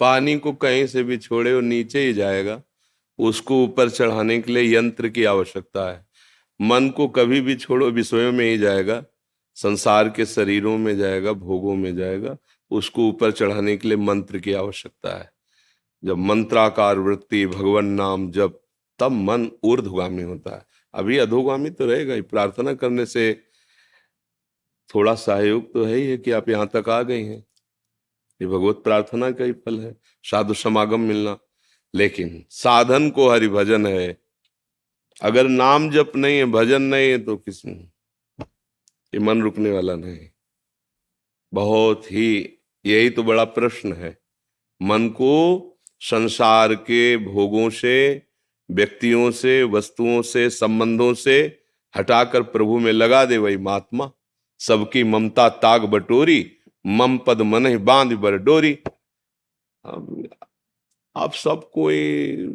पानी को कहीं से भी छोड़े वो नीचे ही जाएगा, उसको ऊपर चढ़ाने के लिए यंत्र की आवश्यकता है। मन को कभी भी छोड़ो विषयों में ही जाएगा, संसार के शरीरों में जाएगा, भोगों में जाएगा। उसको ऊपर चढ़ाने के लिए मंत्र की आवश्यकता है। जब मंत्राकार वृत्ति भगवान नाम जब, तब मन ऊर्ध्वगामी होता है। अभी अधोगामी तो रहेगा ही। प्रार्थना करने से थोड़ा सहयोग तो है ही है कि आप यहाँ तक आ गए हैं, ये भगवत प्रार्थना का ही फल है, साधु समागम मिलना। लेकिन साधन को हरि भजन है। अगर नाम जप नहीं है, भजन नहीं है, तो किस ये मन रुकने वाला नहीं। बहुत ही, यही तो बड़ा प्रश्न है। मन को संसार के भोगों से, व्यक्तियों से, वस्तुओं से, संबंधों से हटाकर प्रभु में लगा दे। वही महात्मा सबकी ममता ताग बटोरी, मम पद मन ही बांध बर डोरी। आप सब कोई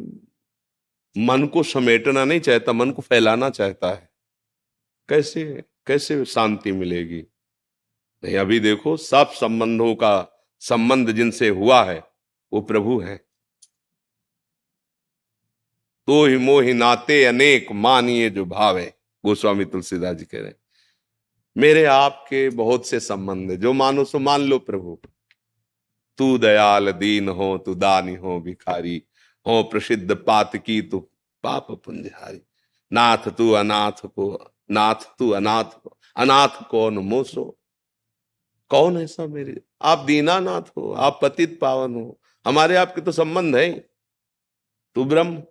मन को समेटना नहीं चाहता, मन को फैलाना चाहता है। कैसे कैसे शांति मिलेगी? नहीं, अभी देखो सब संबंधों का संबंध जिनसे हुआ है वो प्रभु है। तो ही मोहि नाते अनेक मानिए जो भाव है, गोस्वामी तुलसीदास जी कह रहे हैं। मेरे आपके बहुत से संबंध है, जो मानो सो मान लो प्रभु। तू दयाल दीन हो, तू दानी हो भिखारी हो, प्रसिद्ध पात की तू पाप पुंजहारी। नाथ तू अनाथ को, नाथ तू अनाथ को, अनाथ कौन मोसो। कौन ऐसा मेरे, आप दीनानाथ हो, आप पतित पावन हो, हमारे आपके तो संबंध है। तू ब्रह्म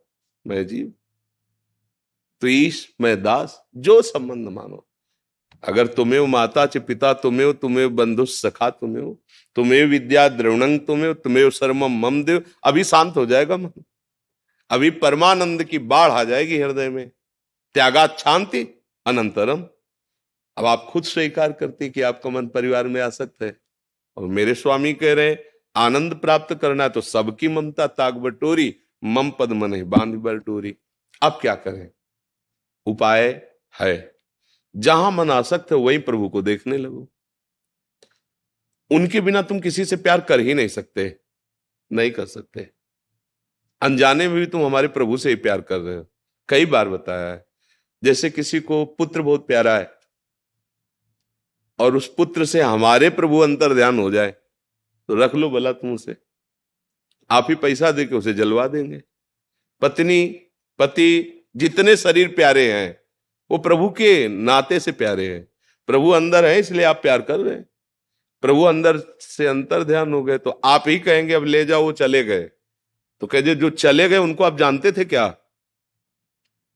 मैं जीव, तू ईश मैं दास, जो संबंध मानो। अगर तुम्हें माता च पिता तुम्हें, तुम्हें बंधु सखा तुम्हें, तुम्हें विद्या द्रवणंग तुम्हें, तुम्हें सर्वम मम देव। अभी शांत हो जाएगा मन, अभी परमानंद की बाढ़ आ जाएगी हृदय में। त्यागात शांति अनंतरम। अब आप खुद स्वीकार करते कि आपका मन परिवार में आसक्त है, और मेरे स्वामी कह रहे हैं आनंद प्राप्त करना है तो सबकी ममता ताग बटोरी, मम पद मन ही बांध बटोरी। अब क्या करें? उपाय है, जहां मन आसक्त है वहीं प्रभु को देखने लगो। उनके बिना तुम किसी से प्यार कर ही नहीं सकते, नहीं कर सकते। अनजाने में भी तुम हमारे प्रभु से ही प्यार कर रहे हो। कई बार बताया है, जैसे किसी को पुत्र बहुत प्यारा है और उस पुत्र से हमारे प्रभु अंतर ध्यान हो जाए तो रख लो भला तुम उसे, आप ही पैसा देके उसे जलवा देंगे। पत्नी पति जितने शरीर प्यारे हैं वो प्रभु के नाते से प्यारे हैं। प्रभु अंदर है इसलिए आप प्यार कर रहे हैं। प्रभु अंदर से अंतर ध्यान हो गए तो आप ही कहेंगे अब ले जाओ, वो चले गए। तो कहे जो चले गए उनको आप जानते थे क्या?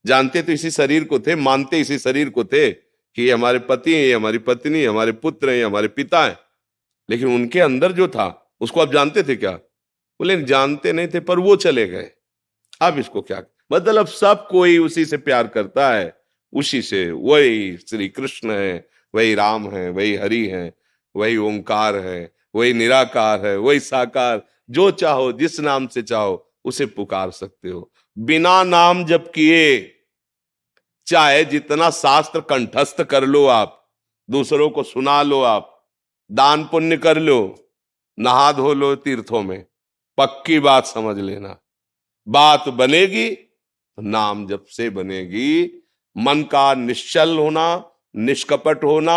जानते तो इसी शरीर को थे, मानते इसी शरीर को थे कि ये हमारे पति हैं, ये हमारी पत्नी है, हमारे पुत्र हैं, ये हमारे पिता हैं। लेकिन उनके अंदर जो था उसको आप जानते थे क्या? बोले जानते नहीं थे, पर वो चले गए। अब इसको क्या मतलब, सब कोई उसी से प्यार करता है, उसी से। वही श्री कृष्ण है, वही राम है, वही हरि है, वही ओंकार है, वही निराकार है, वही साकार। जो चाहो जिस नाम से चाहो उसे पुकार सकते हो। बिना नाम जप किए चाहे जितना शास्त्र कंठस्थ कर लो आप, दूसरों को सुना लो आप, दान पुण्य कर लो, नहा धो लो तीर्थों में, पक्की बात समझ लेना, बात बनेगी तो नाम जप से बनेगी। मन का निश्चल होना, निष्कपट होना,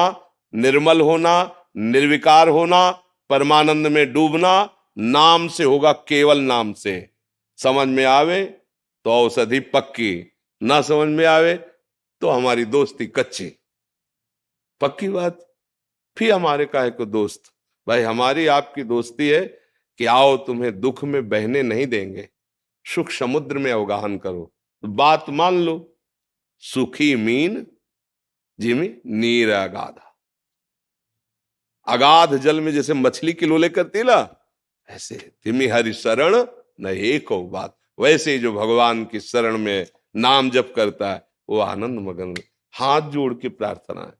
निर्मल होना, निर्विकार होना, परमानंद में डूबना नाम से होगा, केवल नाम से। समझ में आवे तो औषधि पक्की, ना समझ में आवे तो हमारी दोस्ती कच्ची। पक्की बात। फिर हमारे काहे को दोस्त? भाई हमारी आपकी दोस्ती है कि आओ तुम्हें दुख में बहने नहीं देंगे, सुख समुद्र में अवगाहन करो। बात मान लो, सुखी मीन जिमी नीर अगाधा। अगाध जल में जैसे मछली किलोले करती ना, ऐसे तिमी हरि शरण न एक हो बात। वैसे ही जो भगवान की शरण में नाम जप करता है वो आनंद मगन। हाथ जोड़ के प्रार्थना है,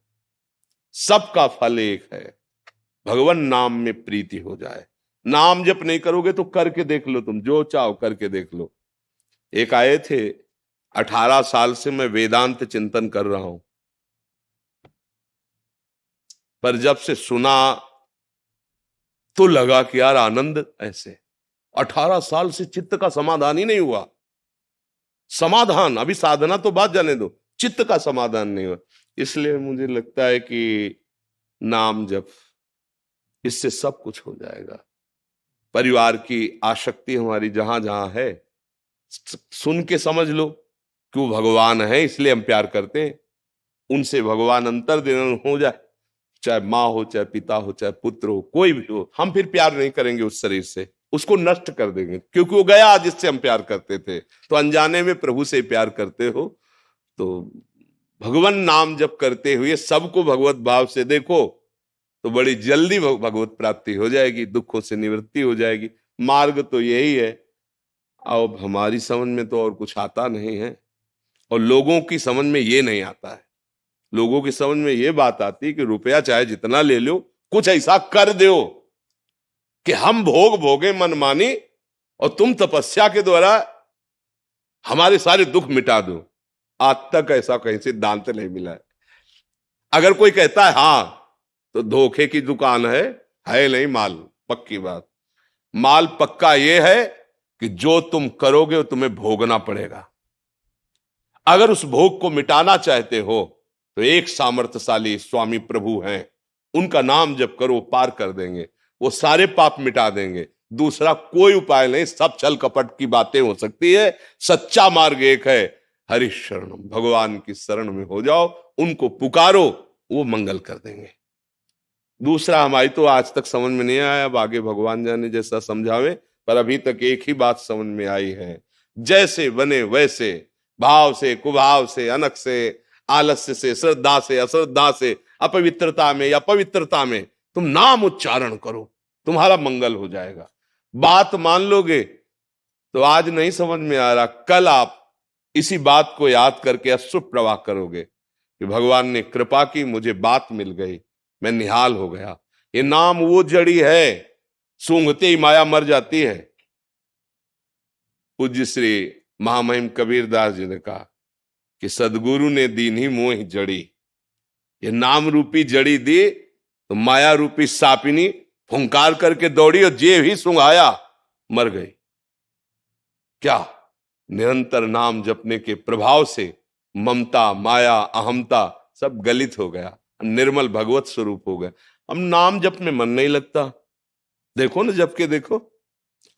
सबका फल एक है, भगवान नाम में प्रीति हो जाए। नाम जप नहीं करोगे तो करके देख लो, तुम जो चाहो करके देख लो। एक आए थे, 18 साल से मैं वेदांत चिंतन कर रहा हूं, पर जब से सुना तो लगा कि यार आनंद ऐसे। 18 साल से चित्त का समाधान ही नहीं हुआ। समाधान, अभी साधना तो बात जाने दो, चित्त का समाधान नहीं हुआ। इसलिए मुझे लगता है कि नाम जप, इससे सब कुछ हो जाएगा। परिवार की आसक्ति हमारी जहां जहां है, सुन के समझ लो कि वो भगवान है, इसलिए हम प्यार करते हैं। उनसे भगवान अंतर्दिन हो जाए, चाहे माँ हो, चाहे पिता हो, चाहे पुत्र हो, कोई भी हो, हम फिर प्यार नहीं करेंगे उस शरीर से, उसको नष्ट कर देंगे, क्योंकि वो गया जिससे हम प्यार करते थे। तो अनजाने में प्रभु से प्यार करते हो तो भगवान नाम जप करते हुए सबको भगवत भाव से देखो, तो बड़ी जल्दी भगवत प्राप्ति हो जाएगी, दुखों से निवृत्ति हो जाएगी। मार्ग तो यही है। अब हमारी समझ में तो और कुछ आता नहीं है, और लोगों की समझ में ये नहीं आता है। लोगों की समझ में ये बात आती है कि रुपया चाहे जितना ले लो, कुछ ऐसा कर दो कि हम भोग भोगे मनमानी, और तुम तपस्या के द्वारा हमारे सारे दुख मिटा दो। आज तक ऐसा कहीं सिद्धांत नहीं मिला है। अगर कोई कहता है हाँ, तो धोखे की दुकान है नहीं माल। पक्की बात, माल पक्का ये है कि जो तुम करोगे वो तुम्हें भोगना पड़ेगा। अगर उस भोग को मिटाना चाहते हो तो एक सामर्थ्यशाली स्वामी प्रभु हैं, उनका नाम जप करो, पार कर देंगे, वो सारे पाप मिटा देंगे। दूसरा कोई उपाय नहीं, सब छल कपट की बातें हो सकती है। सच्चा मार्ग एक है, हरि शरणम, भगवान की शरण में हो जाओ, उनको पुकारो, वो मंगल कर देंगे। दूसरा हमारी तो आज तक समझ में नहीं आया, अब आगे भगवान जाने जैसा समझावे, पर अभी तक एक ही बात समझ में आई है, जैसे बने वैसे, भाव से, कुभाव से, अनक से, आलस्य से, श्रद्धा से, अश्रद्धा से, अपवित्रता में या पवित्रता में तुम नाम उच्चारण करो, तुम्हारा मंगल हो जाएगा। बात मान लोगे तो आज नहीं समझ में आ रहा, कल आप इसी बात को याद करके अश्रु प्रवाह करोगे कि भगवान ने कृपा की, मुझे बात मिल गई, मैं निहाल हो गया। ये नाम वो जड़ी है, सूंघते ही माया मर जाती है। पूज्य श्री महामहिम कबीरदास जी ने कहा कि सदगुरु ने दीन ही मोह जड़ी, ये नाम रूपी जड़ी दी तो माया रूपी सापिनी फुंकार करके दौड़ी और जे ही सुंघाया मर गई। क्या निरंतर नाम जपने के प्रभाव से ममता, माया, अहमता सब गलित हो गया, निर्मल भगवत स्वरूप हो गया। अब नाम जप में मन नहीं लगता, देखो ना जप के देखो,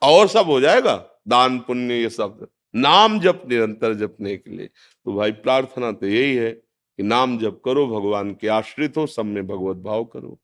और सब हो जाएगा, दान पुण्य ये सब। नाम जप निरंतर जपने के लिए तो भाई प्रार्थना तो यही है कि नाम जप करो, भगवान के आश्रित हो, सब में भगवत भाव करो।